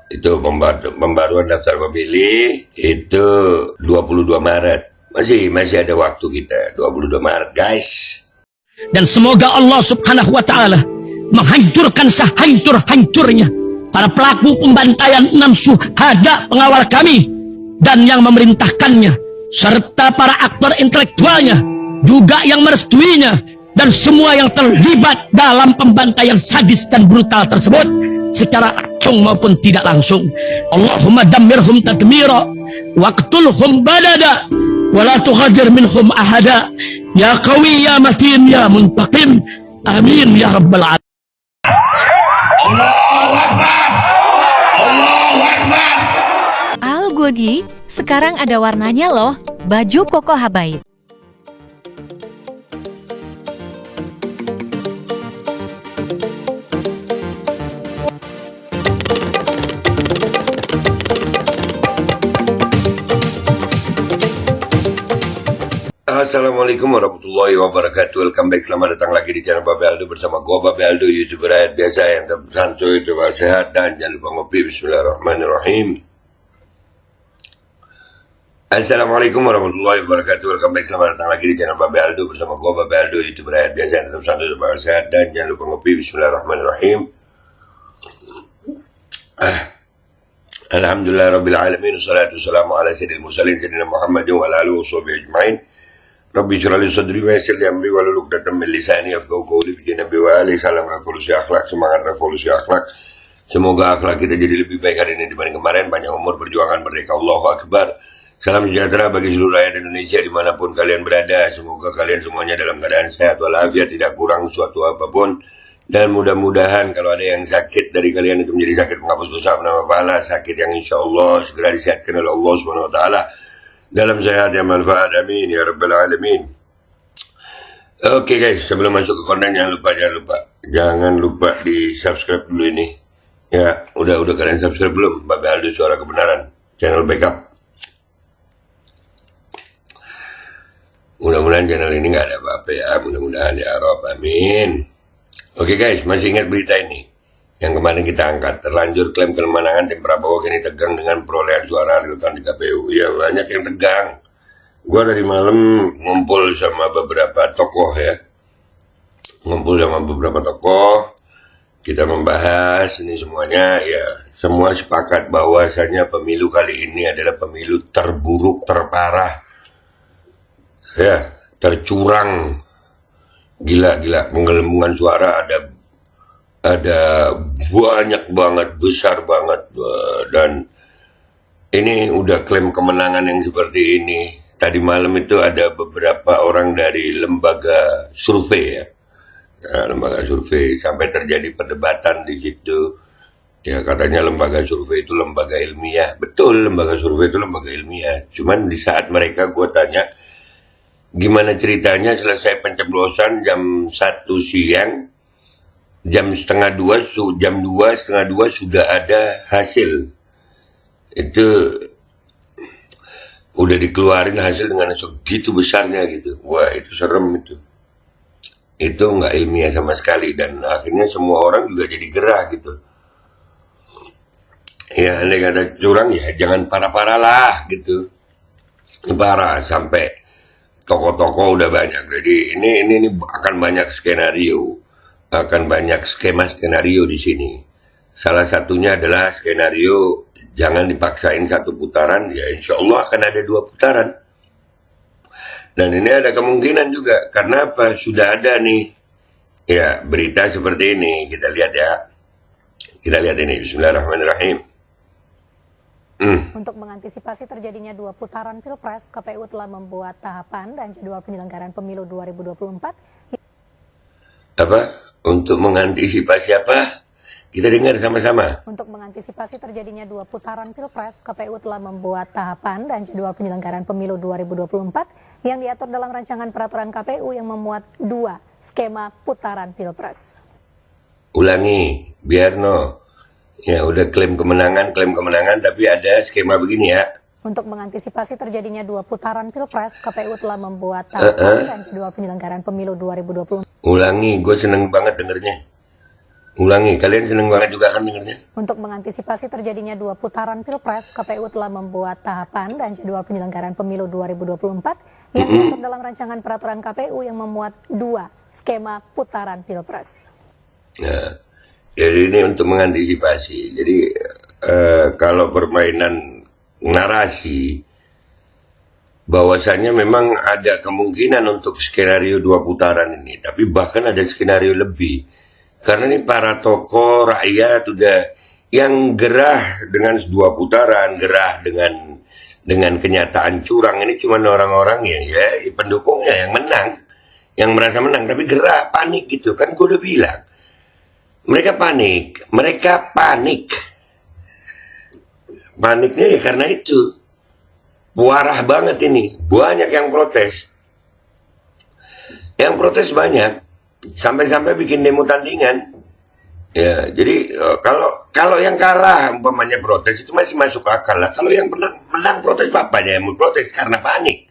Itu pembaruan daftar pemilih itu 22 Maret. Masih ada waktu kita. 22 Maret, guys. Dan semoga Allah Subhanahu wa taala menghancurkan sehancur-hancurnya para pelaku pembantaian 6 syuhada pengawal kami dan yang memerintahkannya, serta para aktor intelektualnya juga yang merestuinya, dan semua yang terlibat dalam pembantaian sadis dan brutal tersebut secara langsung maupun tidak langsung. Allahumma dammirhum tadmira waqtulhum balada wala tughadir minhum ahada ya qawi ya matin ya muntaqim amin ya rabbal alamin. Allahu Akbar. Allahu Akbar. Al Godi, sekarang ada warnanya loh, baju koko habaib. Assalamualaikum warahmatullahi wabarakatuh. Welcome back, selamat datang lagi di channel Babe Aldo bersama gua Babe Aldo, YouTuber rakyat biasa yang tetap santuy, tetap sehat, dan jangan lupa ngopi. Bismillahirrahmanirrahim. Assalamualaikum warahmatullahi wabarakatuh. Welcome back, selamat datang lagi di channel Babe Aldo bersama gua Babe Aldo, YouTuber rakyat biasa yang tetap santuy, tetap sehat, dan jangan lupa ngopi. Bismillahirrahmanirrahim. Alhamdulillah Rabbil Alamin. Wassalatu wassalamu ala sayyidil mursalin sayyidina Muhammad wa ala alihi wa sahbihi ajma'in. Rabbi syrah li sadri wa yassir li amri wahlul 'uqdatam min lisani yafqahu qawli. Bi Nabi wa ali. Salam revolusi akhlak, semangat revolusi akhlak. Semoga akhlak kita jadi lebih baik hari ini dibanding kemarin. Panjang umur, perjuangan merdeka. Allahu Akbar. Salam sejahtera bagi seluruh rakyat Indonesia dimanapun kalian berada. Semoga kalian semuanya dalam keadaan sehat walafiat, tidak kurang suatu apapun. Dan mudah-mudahan kalau ada yang sakit dari kalian itu menjadi sakit penghapus dosa, penambah pahala, sakit yang insya Allah segera disehatkan oleh Allah Subhanahu wa taala dalam sehat yang manfaat, amin ya rabbal alamin. Oke guys, sebelum masuk ke konten jangan lupa di subscribe dulu ini ya. Udah kalian subscribe belum? Babe Aldo Suara Kebenaran, channel backup. Mudah-mudahan channel ini nggak ada apa-apa ya, mudah-mudahan ya Rob, amin. Oke guys, masih ingat berita ini yang kemarin kita angkat? Terlanjur klaim kemenangan tim Prabowo kini tegang dengan perolehan suara real count di KPU. Ya, banyak yang tegang. Gua tadi malam ngumpul sama beberapa tokoh ya. Kita membahas ini semuanya ya. Semua sepakat bahwasanya pemilu kali ini adalah pemilu terburuk, terparah. Ya, tercurang. Gila. Penggelembungan suara ada banyak banget, besar banget, dan ini udah klaim kemenangan yang seperti ini. Tadi malam itu ada beberapa orang dari lembaga survei ya, lembaga survei, sampai terjadi perdebatan di situ. Ya katanya lembaga survei itu lembaga ilmiah, betul, lembaga survei itu lembaga ilmiah. Cuman di saat mereka gue tanya gimana ceritanya selesai pencoblosan jam 1 siang, jam 2:30 sudah ada hasil. Itu udah dikeluarin hasil dengan segitu besarnya gitu. Wah, itu serem itu. Itu nggak ilmiah sama sekali, dan akhirnya semua orang juga jadi gerah gitu. Ya, andai kata curang ya jangan parah-parah lah gitu. Parah sampai tokoh-tokoh udah banyak. Jadi ini akan banyak skenario. Akan banyak skenario di sini. Salah satunya adalah skenario jangan dipaksain satu putaran, ya insya Allah akan ada 2 putaran. Dan ini ada kemungkinan juga, karena apa? Sudah ada nih ya berita seperti ini. Kita lihat ya. Kita lihat ini, bismillahirrahmanirrahim. Untuk mengantisipasi terjadinya 2 putaran Pilpres, KPU telah membuat tahapan dan jadwal penyelenggaraan pemilu 2024. Apa? Untuk mengantisipasi apa? Kita dengar sama-sama. Untuk mengantisipasi terjadinya 2 putaran Pilpres, KPU telah membuat tahapan dan jadwal penyelenggaraan pemilu 2024 yang diatur dalam rancangan peraturan KPU yang memuat 2 skema putaran Pilpres. Ulangi, biar no. Ya udah klaim kemenangan, tapi ada skema begini ya. Untuk mengantisipasi terjadinya 2 putaran Pilpres, KPU telah membuat tahapan dan jadwal penyelenggaraan pemilu 2024. Ulangi, gue seneng banget dengernya. Ulangi, kalian seneng banget juga kan dengernya? Untuk mengantisipasi terjadinya 2 putaran Pilpres, KPU telah membuat tahapan dan jadwal penyelenggaraan pemilu 2024 yang diatur dalam rancangan peraturan KPU yang memuat 2 skema putaran Pilpres. Nah, jadi ini untuk mengantisipasi. Jadi kalau permainan narasi, bahwasannya memang ada kemungkinan untuk skenario 2 putaran ini, tapi bahkan ada skenario lebih. Karena ini para tokoh rakyat udah yang gerah dengan 2 putaran, gerah dengan kenyataan curang. Ini cuma orang-orang yang ya pendukungnya yang menang, yang merasa menang, tapi gerah, panik gitu kan. Gue udah bilang, mereka panik. Paniknya ya karena itu parah banget ini, banyak yang protes. Yang protes banyak. Sampai-sampai bikin demo tandingan. Ya, jadi kalau yang kalah umpamanya protes itu masih masuk akal lah. Kalau yang menang protes, bapaknya yang mau protes karena panik.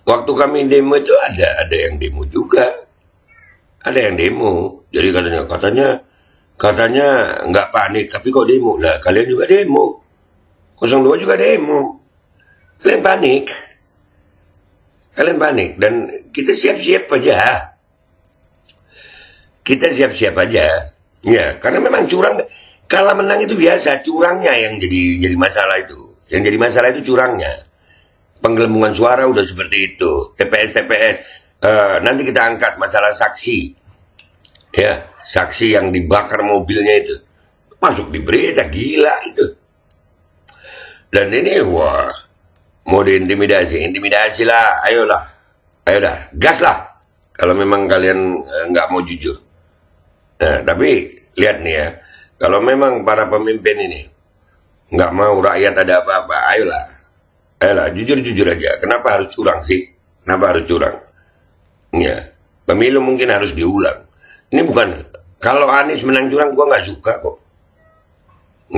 Waktu kami demo itu ada yang demo juga. Ada yang demo. Jadi katanya nggak panik, tapi kok demo? Lah kalian juga demo. 02 juga demo. Kalian panik dan kita siap-siap aja. Kita siap-siap aja, ya, karena memang curang. Kalah menang itu biasa, curangnya yang jadi masalah itu. Yang jadi masalah itu curangnya. Penggelembungan suara udah seperti itu. TPS, nanti kita angkat masalah saksi, ya, saksi yang dibakar mobilnya itu, masuk di berita, gila itu. Dan ini wah, mau intimidasi lah, ayo dah, gas lah. Kalau memang kalian nggak mau jujur. Nah, tapi lihat nih ya, kalau memang para pemimpin ini nggak mau rakyat ada apa-apa, ayolah, jujur aja. Kenapa harus curang sih? Kenapa harus curang? Ya, pemilu mungkin harus diulang. Ini bukan, kalau Anies menang curang, gua nggak suka kok.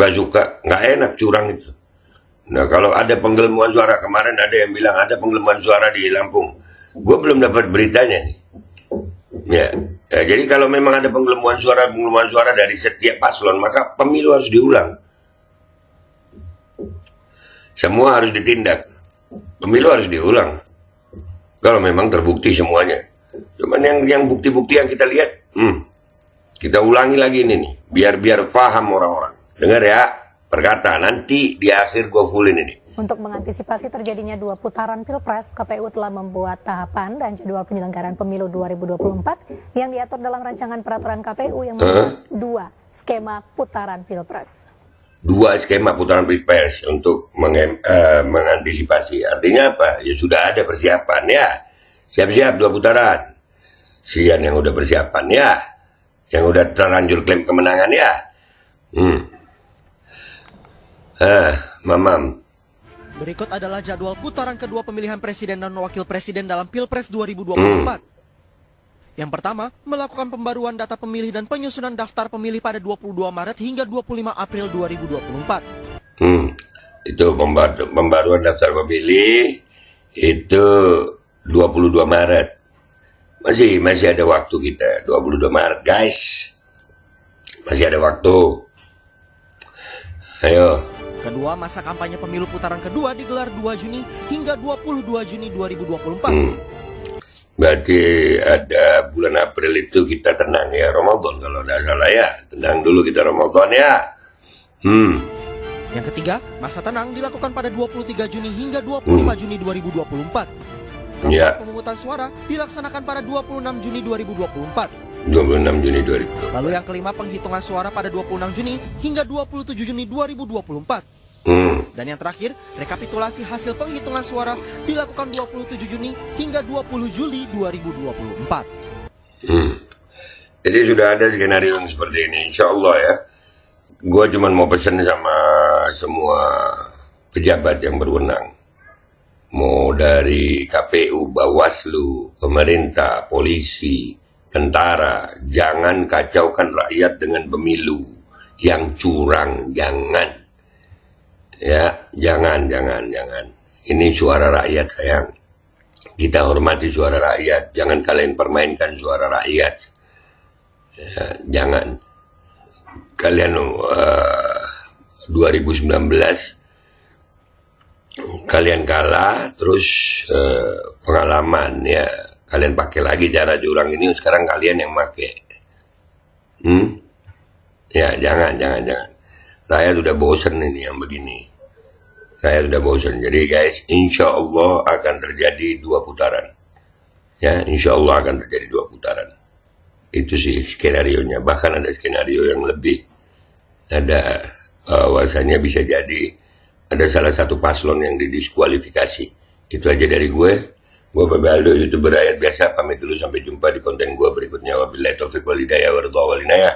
Nggak enak curang itu. Nah, kalau ada penggelembungan suara, kemarin ada yang bilang ada penggelembungan suara di Lampung. Gua belum dapat beritanya nih. Ya, jadi kalau memang ada penggelembungan suara dari setiap paslon, maka pemilu harus diulang. Semua harus ditindak. Pemilu harus diulang. Kalau memang terbukti semuanya. Cuman yang bukti-bukti yang kita lihat, kita ulangi lagi ini nih, biar paham orang-orang. Dengar ya, perkata nanti di akhir gue fullin ini. Untuk mengantisipasi terjadinya 2 putaran Pilpres, KPU telah membuat tahapan dan jadwal penyelenggaraan pemilu 2024 yang diatur dalam rancangan peraturan KPU yang memuat 2 skema putaran Pilpres. 2 skema putaran Pilpres untuk mengantisipasi. Artinya apa? Ya sudah ada persiapan ya. Siap-siap 2 putaran. Sian yang udah persiapan ya. Yang udah terlanjur klaim kemenangan ya. Mamam. Berikut adalah jadwal putaran kedua pemilihan presiden dan wakil presiden dalam Pilpres 2024. Yang pertama, melakukan pembaruan data pemilih dan penyusunan daftar pemilih pada 22 Maret hingga 25 April 2024. Itu pembaruan daftar pemilih itu 22 Maret. Masih ada waktu kita, 22 Maret, guys. Masih ada waktu. Ayo. Kedua, masa kampanye pemilu putaran kedua digelar 2 Juni hingga 22 Juni 2024. Berarti ada bulan April itu kita tenang ya, Ramadan kalau tidak salah ya. Tenang dulu kita Ramadan ya. Yang ketiga, masa tenang dilakukan pada 23 Juni hingga 25 Juni 2024. Ya. Pemungutan suara dilaksanakan pada 26 Juni 2024. 26 Juni 2024. Lalu yang kelima, penghitungan suara pada 26 Juni hingga 27 Juni 2024. Dan yang terakhir, rekapitulasi hasil penghitungan suara dilakukan 27 Juni hingga 20 Juli 2024. Jadi sudah ada skenario yang seperti ini, insya Allah ya. Gue cuma mau pesan sama semua pejabat yang berwenang. Mau dari KPU, Bawaslu, pemerintah, polisi, tentara, jangan kacaukan rakyat dengan pemilu yang curang, jangan. Ya, jangan. Ini suara rakyat, sayang. Kita hormati suara rakyat, jangan kalian permainkan suara rakyat. Jangan kalian 2019 kalian kalah, terus pengalaman ya kalian pakai lagi cara curang ini, sekarang kalian yang pakai. Ya jangan. Rakyat udah bosen ini yang begini. Rakyat udah bosen. Jadi guys, insya Allah akan terjadi 2 putaran. Ya, insya Allah akan terjadi 2 putaran. Itu sih skenario-nya. Bahkan ada skenario yang lebih. Ada bahwasanya bisa jadi ada salah satu paslon yang didiskualifikasi. Itu aja dari gue. Gue Babe Aldo, YouTuber rakyat biasa. Pamit dulu, sampai jumpa di konten gue berikutnya. Wabillahi taufiq wal hidayah wa ridha wal inayah.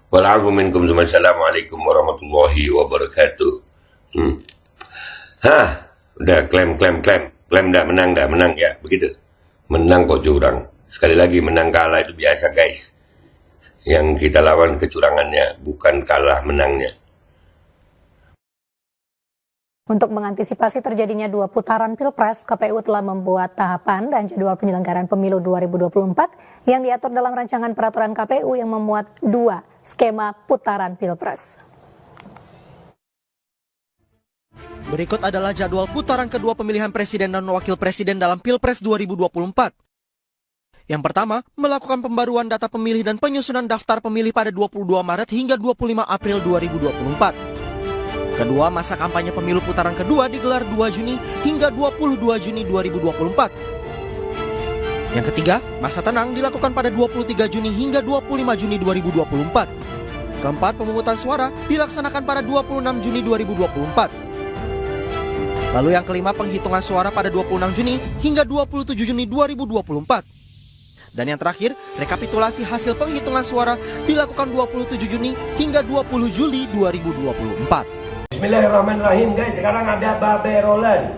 Wa'alaikum minkum. Assalamualaikum warahmatullahi wabarakatuh. Udah klaim dah, menang ya, begitu. Menang kok curang. Sekali lagi, menang kalah itu biasa guys. Yang kita lawan kecurangannya, bukan kalah menangnya. Untuk mengantisipasi terjadinya 2 putaran Pilpres, KPU telah membuat tahapan dan jadwal penyelenggaraan pemilu 2024 yang diatur dalam rancangan peraturan KPU yang memuat 2 skema putaran Pilpres. Berikut adalah jadwal putaran kedua pemilihan presiden dan wakil presiden dalam Pilpres 2024. Yang pertama, melakukan pembaruan data pemilih dan penyusunan daftar pemilih pada 22 Maret hingga 25 April 2024. Kedua, masa kampanye pemilu putaran kedua digelar 2 Juni hingga 22 Juni 2024. Yang ketiga, masa tenang dilakukan pada 23 Juni hingga 25 Juni 2024. Keempat, pemungutan suara dilaksanakan pada 26 Juni 2024. Lalu yang kelima, penghitungan suara pada 26 Juni hingga 27 Juni 2024. Dan yang terakhir, rekapitulasi hasil penghitungan suara dilakukan 27 Juni hingga 20 Juli 2024. Bismillahirrahmanirrahim guys, sekarang ada Babe Rolen,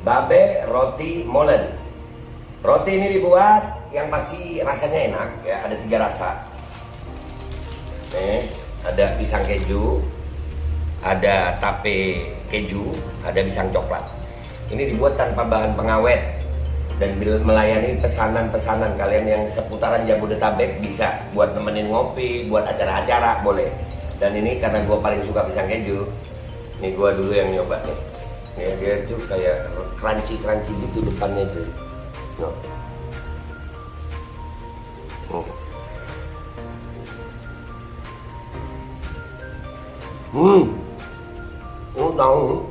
Babe Roti Molen. Roti ini dibuat yang pasti rasanya enak ya, ada 3 rasa. Nih, ada pisang keju, ada tape keju, ada pisang coklat. Ini dibuat tanpa bahan pengawet dan melayani pesanan-pesanan kalian yang seputaran Jabodetabek, bisa buat nemenin ngopi, buat acara-acara boleh. Dan ini karena gue paling suka pisang keju, ini gue dulu yang nyoba nih. Ya, dia tuh kayak crunchy gitu depannya tuh. No. Oh tahu,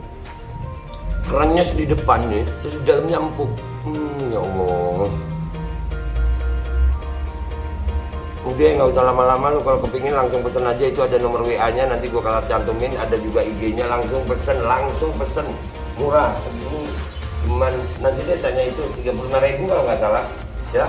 kerannya di depannya, terus di dalamnya empuk. Ya Allah. Udah nggak usah lama-lama, lu kalau kepingin langsung pesen aja, itu ada nomor WA-nya, nanti gua kalau cantumin, ada juga IG-nya, langsung pesen, murah, segini, cuman nanti dia tanya itu 35.000 kalau nggak salah, ya.